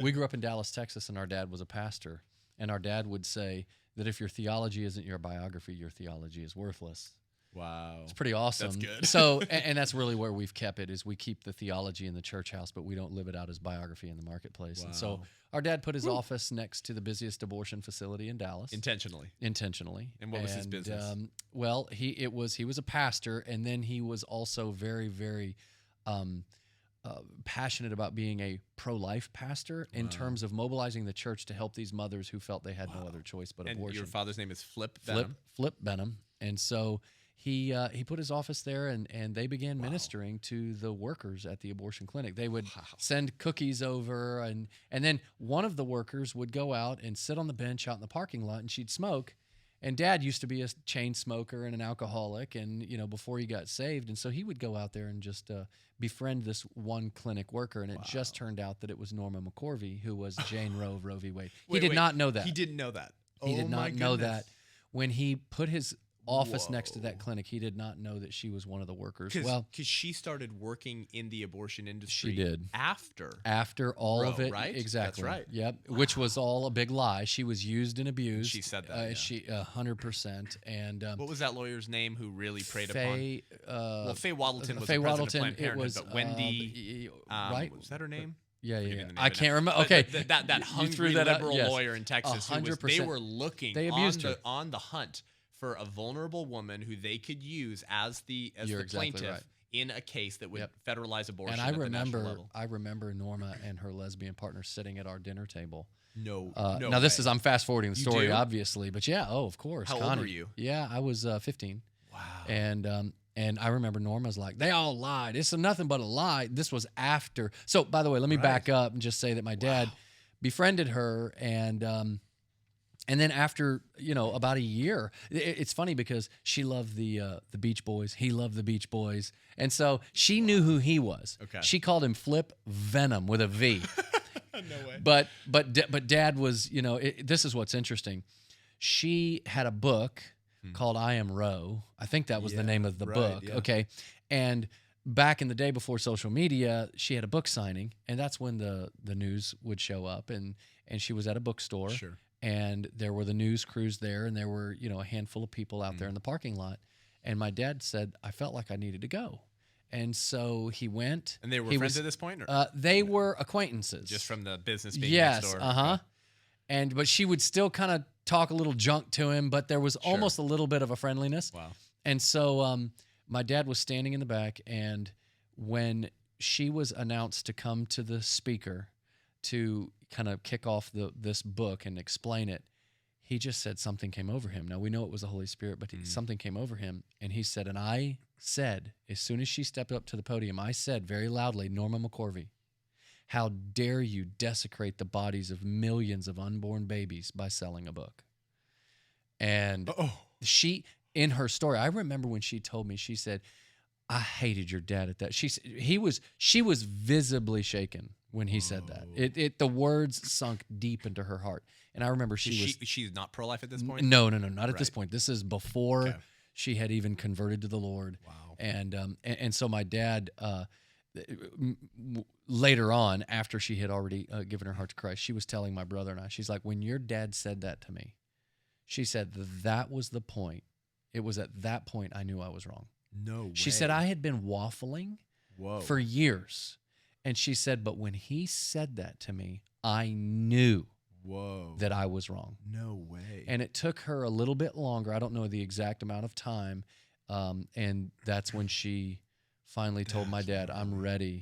We grew up in Dallas, Texas, and our dad was a pastor. And our dad would say that if your theology isn't your biography, your theology is worthless. Wow. It's pretty awesome. That's good. So, and that's really where we've kept it, is we keep the theology in the church house, but we don't live it out as biography in the marketplace. Wow. And so our dad put his office next to the busiest abortion facility in Dallas. Intentionally. And what was his business? Well, he was a pastor, and then he was also very, very passionate about being a pro-life pastor in terms of mobilizing the church to help these mothers who felt they had no other choice but abortion. And your father's name is Flip Benham? Flip Benham. And so he put his office there, and they began ministering to the workers at the abortion clinic. They would send cookies over, and then one of the workers would go out and sit on the bench out in the parking lot, and she'd smoke. And Dad used to be a chain smoker and an alcoholic, and before he got saved, and so he would go out there and just befriend this one clinic worker, and it just turned out that it was Norma McCorvey, who was Jane Roe of Roe v. Wade. He did not know that. He didn't know that. He did not know that. When he put his office next to that clinic, he did not know that she was one of the workers. Well, because she started working in the abortion industry. She did after all Roe, of it, right? exactly. That's right. Yep, which was all a big lie. She was used and abused. She said that. She 100%. And what was that lawyer's name who really preyed Faye, upon? Faye Waddleton was Faye the president Waddleton, of Planned it Parenthood, was, but Wendy, right? Was that her name? Yeah. The name I of it can't now. remember. But Okay, that hungry liberal lawyer in Texas. 100%. They were looking. They abused her. On the hunt for a vulnerable woman who they could use as the exactly plaintiff right. in a case that would federalize abortion. And at the national level. I remember Norma and her lesbian partner sitting at our dinner table. No now this is, I'm fast forwarding the story, do? obviously, but of course. How Connie. old were you? Yeah, I was 15. Wow. And I remember Norma's like, they all lied. It's nothing but a lie. This was after. So, by the way, let me back up and just say that my dad befriended her, and then after, about a year, it's funny because she loved the Beach Boys. He loved the Beach Boys. And so she knew who he was. Okay. She called him Flip Venom with a V. No way. But Dad was, this is what's interesting. She had a book called I Am Roe. I think that was the name of the book. Yeah. Okay. And back in the day before social media, she had a book signing, and that's when the news would show up, and she was at a bookstore. Sure. And there were the news crews there, and there were, a handful of people out there in the parking lot. And my dad said, I felt like I needed to go. And so he went. And they were friends at this point? They were acquaintances. Just from the business being next door? Yes, but she would still kind of talk a little junk to him, but there was almost a little bit of a friendliness. Wow. And so my dad was standing in the back, and when she was announced to come to the speaker to kind of kick off this book and explain it, he just said something came over him. Now, we know it was the Holy Spirit, but something came over him, and he said, and I said, as soon as she stepped up to the podium, I said very loudly, Norma McCorvey, how dare you desecrate the bodies of millions of unborn babies by selling a book? And she, in her story, I remember when she told me, she said, I hated your dad at that. She was visibly shaken when he said that. The words sunk deep into her heart. And I remember she's not pro-life at this point? No, not at this point. This is before she had even converted to the Lord. Wow. And so my dad, later on, after she had already given her heart to Christ, she was telling my brother and I, she's like, when your dad said that to me, she said that was the point. It was at that point I knew I was wrong. No way. She said I had been waffling for years. And she said, but when he said that to me, I knew that I was wrong. No way. And it took her a little bit longer. I don't know the exact amount of time. And that's when she finally told my dad, I'm ready